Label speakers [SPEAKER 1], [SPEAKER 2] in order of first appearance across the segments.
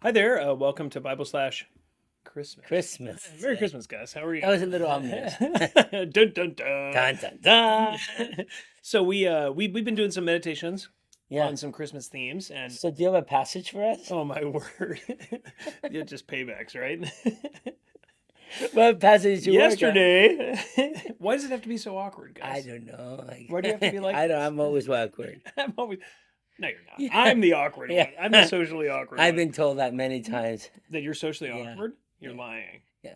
[SPEAKER 1] Hi there. Welcome to Bible slash Christmas.
[SPEAKER 2] Christmas.
[SPEAKER 1] Merry Christmas, guys. How are you?
[SPEAKER 2] That was a little ominous.
[SPEAKER 1] Dun dun dun.
[SPEAKER 2] Dun, dun, dun.
[SPEAKER 1] So we've been doing some meditations
[SPEAKER 2] Yeah.
[SPEAKER 1] on some Christmas themes, and
[SPEAKER 2] So do you have a passage for us?
[SPEAKER 1] oh my word, yeah, just paybacks, right?
[SPEAKER 2] What passage you work on?
[SPEAKER 1] Yesterday. Why does it have to be so awkward,
[SPEAKER 2] I
[SPEAKER 1] guys?
[SPEAKER 2] don't know.
[SPEAKER 1] Why do you have to be like
[SPEAKER 2] I don't.
[SPEAKER 1] this?
[SPEAKER 2] I'm always awkward.
[SPEAKER 1] I'm always. No, you're not. I'm the awkward
[SPEAKER 2] Yeah.
[SPEAKER 1] one. I'm the socially awkward
[SPEAKER 2] I've
[SPEAKER 1] one.
[SPEAKER 2] been told that many times.
[SPEAKER 1] That you're socially
[SPEAKER 2] Yeah.
[SPEAKER 1] awkward? You're
[SPEAKER 2] Yeah.
[SPEAKER 1] lying.
[SPEAKER 2] Yeah.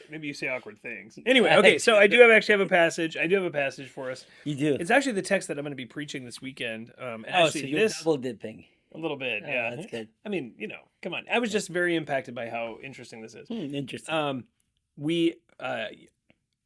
[SPEAKER 1] Maybe you say awkward things. Anyway, okay, so I do have a passage. I do have a passage for us.
[SPEAKER 2] You do.
[SPEAKER 1] It's actually the text that I'm going to be preaching this weekend. And
[SPEAKER 2] Oh,
[SPEAKER 1] actually
[SPEAKER 2] so you're
[SPEAKER 1] this
[SPEAKER 2] double dipping.
[SPEAKER 1] a little bit,
[SPEAKER 2] Oh,
[SPEAKER 1] yeah.
[SPEAKER 2] that's good.
[SPEAKER 1] I mean, come on. I was just very impacted by how interesting this is.
[SPEAKER 2] Interesting.
[SPEAKER 1] We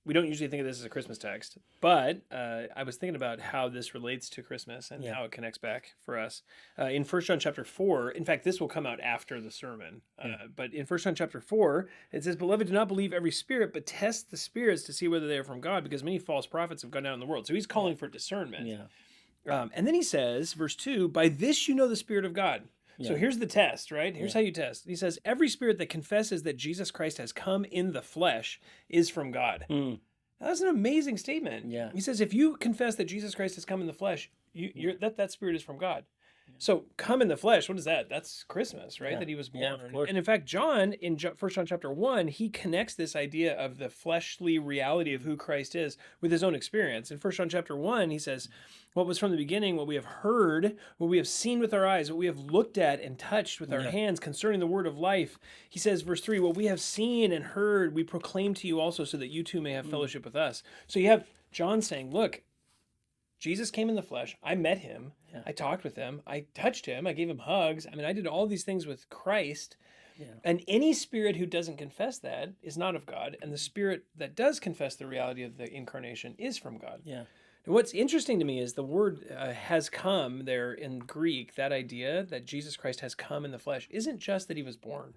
[SPEAKER 1] we don't usually think of this as a Christmas text, but I was thinking about how this relates to Christmas and
[SPEAKER 2] Yeah.
[SPEAKER 1] how it connects back for us. In 1 John chapter 4, in fact, this will come out after the sermon,
[SPEAKER 2] Yeah.
[SPEAKER 1] but in 1 John chapter 4, it says, "Beloved, do not believe every spirit, but test the spirits to see whether they are from God, because many false prophets have gone out in the world." So he's calling for discernment.
[SPEAKER 2] Yeah.
[SPEAKER 1] And then he says, verse 2, "By this you know the Spirit of God." So
[SPEAKER 2] Yeah.
[SPEAKER 1] here's the test, right? Here's
[SPEAKER 2] Yeah.
[SPEAKER 1] how you test. He says, "Every spirit that confesses that Jesus Christ has come in the flesh is from God."
[SPEAKER 2] Mm.
[SPEAKER 1] That's an amazing statement.
[SPEAKER 2] Yeah.
[SPEAKER 1] He says, if you confess that Jesus Christ has come in the flesh, that spirit is from God. So come in the flesh, what is that? That's Christmas, right?
[SPEAKER 2] Yeah.
[SPEAKER 1] That he was born.
[SPEAKER 2] Yeah, of course.
[SPEAKER 1] And in fact, John, in 1 John chapter 1, he connects this idea of the fleshly reality of who Christ is with his own experience. In 1 John chapter 1, he says, "What was from the beginning, what we have heard, what we have seen with our eyes, what we have looked at and touched with our
[SPEAKER 2] Yeah.
[SPEAKER 1] hands concerning the word of life." He says, verse 3, "What we have seen and heard, we proclaim to you also, so that you too may have fellowship with us." So you have John saying, look, Jesus came in the flesh. I met him.
[SPEAKER 2] Yeah.
[SPEAKER 1] I talked with him. I touched him. I gave him hugs. I mean, I did all these things with Christ.
[SPEAKER 2] Yeah.
[SPEAKER 1] And any spirit who doesn't confess that is not of God. And the spirit that does confess the reality of the incarnation is from God.
[SPEAKER 2] Yeah.
[SPEAKER 1] And what's interesting to me is the word has come there in Greek, that idea that Jesus Christ has come in the flesh isn't just that he was born.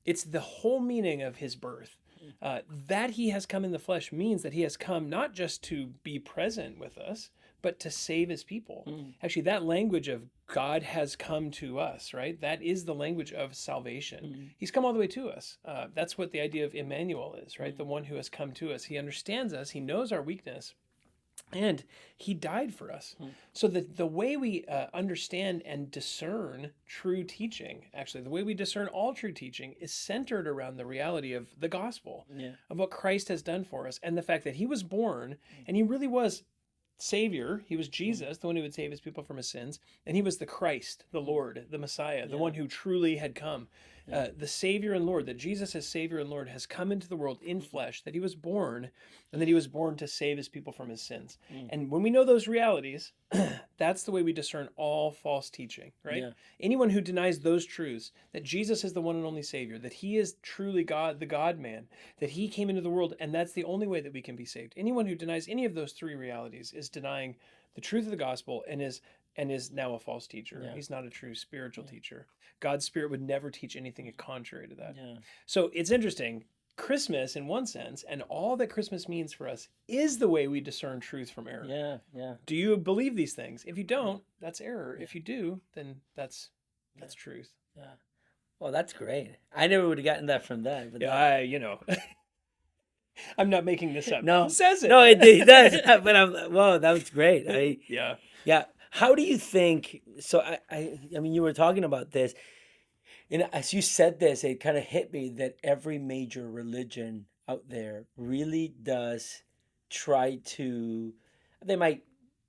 [SPEAKER 1] It's the whole meaning of his birth. That he has come in the flesh means that he has come not just to be present with us, but to save his people. Actually, that language of God has come to us, right? That is the language of salvation. He's come all the way to us. That's what the idea of Emmanuel is, right? The one who has come to us. He understands us. He knows our weakness. And he died for us. So the way we understand and discern true teaching, actually, the way we discern all true teaching is centered around the reality of the gospel,
[SPEAKER 2] Yeah.
[SPEAKER 1] of what Christ has done for us, and the fact that he was born, and he really was Savior. He was Jesus, the one who would save his people from his sins, and he was the Christ, the Lord, the Messiah, the one who truly had come. The Savior and Lord, that Jesus as Savior and Lord has come into the world in flesh, that he was born, and that he was born to save his people from his sins. And when we know those realities, that's the way we discern all false teaching, right?
[SPEAKER 2] Yeah.
[SPEAKER 1] Anyone who denies those truths, that Jesus is the one and only Savior, that he is truly God, the God-man, that he came into the world, and that's the only way that we can be saved. Anyone who denies any of those three realities is denying the truth of the gospel and is now a false teacher.
[SPEAKER 2] Yeah.
[SPEAKER 1] He's not a true spiritual teacher. God's spirit would never teach anything contrary to that.
[SPEAKER 2] Yeah.
[SPEAKER 1] So it's interesting. Christmas, in one sense, and all that Christmas means for us is the way we discern truth from error.
[SPEAKER 2] Yeah. Yeah.
[SPEAKER 1] Do you believe these things? If you don't, that's error. If you do, then that's truth.
[SPEAKER 2] Yeah. Well, that's great. I never would have gotten that from that. But
[SPEAKER 1] Yeah, I'm not making this up.
[SPEAKER 2] No.
[SPEAKER 1] It says it.
[SPEAKER 2] No, it does. But whoa, that was great.
[SPEAKER 1] Yeah.
[SPEAKER 2] Yeah. How do you think? So I mean, you were talking about this, and as you said this, it kind of hit me that every major religion out there really does try to. They might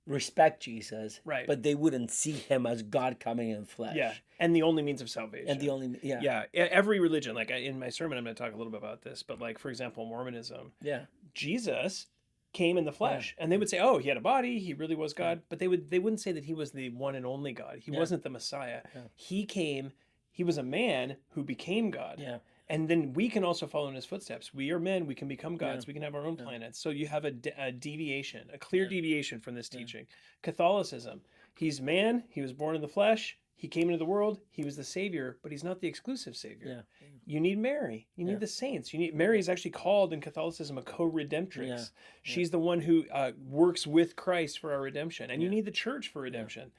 [SPEAKER 2] respect Jesus,
[SPEAKER 1] Right.
[SPEAKER 2] but they wouldn't see him as God coming in flesh.
[SPEAKER 1] Yeah. And the only means of salvation.
[SPEAKER 2] And the only
[SPEAKER 1] Yeah. Every religion, like in my sermon, I'm going to talk a little bit about this, but like, for example, Mormonism,
[SPEAKER 2] yeah.
[SPEAKER 1] Jesus came in the flesh, and they would say, "Oh, he had a body; he really was God." But they wouldn't say that he was the one and only God. He wasn't the Messiah.
[SPEAKER 2] Yeah.
[SPEAKER 1] He came. He was a man who became God.
[SPEAKER 2] Yeah.
[SPEAKER 1] And then we can also follow in his footsteps. We are men. We can become gods.
[SPEAKER 2] Yeah.
[SPEAKER 1] We can have our own planets. So you have a deviation, a clear
[SPEAKER 2] Yeah.
[SPEAKER 1] deviation from this teaching. Catholicism. He's man. He was born in the flesh. He came into the world. He was the savior, but he's not the exclusive savior.
[SPEAKER 2] Yeah.
[SPEAKER 1] You need Mary. You need
[SPEAKER 2] Yeah.
[SPEAKER 1] the saints. Mary is actually called in Catholicism a co-redemptrix.
[SPEAKER 2] Yeah.
[SPEAKER 1] She's the one who works with Christ for our redemption, and you
[SPEAKER 2] Yeah.
[SPEAKER 1] need the church for redemption.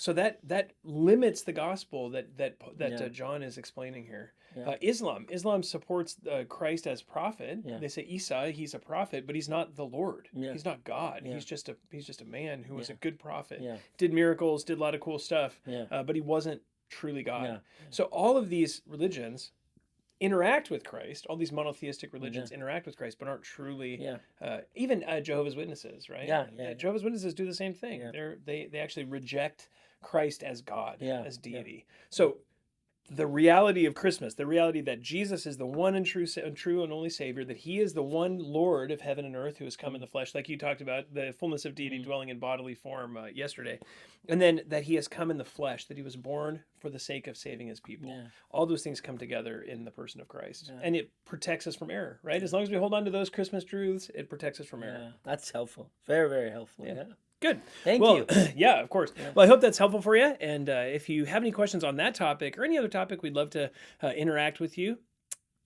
[SPEAKER 1] So that limits the gospel that
[SPEAKER 2] Yeah.
[SPEAKER 1] John is explaining here.
[SPEAKER 2] Yeah.
[SPEAKER 1] Islam supports Christ as prophet.
[SPEAKER 2] Yeah.
[SPEAKER 1] They say Isa, he's a prophet, but he's not the Lord.
[SPEAKER 2] Yeah.
[SPEAKER 1] He's not God.
[SPEAKER 2] Yeah.
[SPEAKER 1] He's just a man who was
[SPEAKER 2] Yeah.
[SPEAKER 1] a good prophet.
[SPEAKER 2] Yeah.
[SPEAKER 1] Did miracles, did a lot of cool stuff,
[SPEAKER 2] Yeah.
[SPEAKER 1] but he wasn't truly God.
[SPEAKER 2] Yeah.
[SPEAKER 1] So all of these religions interact with Christ. All these monotheistic religions interact with Christ, but aren't truly.
[SPEAKER 2] Yeah.
[SPEAKER 1] Even Jehovah's Witnesses, right?
[SPEAKER 2] Yeah, yeah.
[SPEAKER 1] Jehovah's Witnesses do the same thing.
[SPEAKER 2] Yeah.
[SPEAKER 1] They actually reject Christ as God,
[SPEAKER 2] Yeah,
[SPEAKER 1] as
[SPEAKER 2] yeah.
[SPEAKER 1] deity. So the reality of Christmas, the reality that Jesus is the one and true and only Savior, that He is the one Lord of heaven and earth who has come in the flesh, like you talked about, the fullness of deity dwelling in bodily form yesterday, and then that He has come in the flesh, that He was born for the sake of saving His people.
[SPEAKER 2] Yeah.
[SPEAKER 1] All those things come together in the person of Christ,
[SPEAKER 2] Yeah.
[SPEAKER 1] and it protects us from error, right? As long as we hold on to those Christmas truths, it protects us from error.
[SPEAKER 2] Yeah. That's helpful. Very, very helpful.
[SPEAKER 1] Yeah.
[SPEAKER 2] Yeah.
[SPEAKER 1] Good.
[SPEAKER 2] Thank
[SPEAKER 1] Well,
[SPEAKER 2] you.
[SPEAKER 1] yeah, of course.
[SPEAKER 2] Yeah.
[SPEAKER 1] Well, I hope that's helpful for you. And if you have any questions on that topic or any other topic, we'd love to interact with you.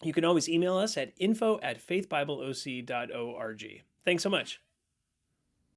[SPEAKER 1] You can always email us at info@faithbibleoc.org. Thanks so much.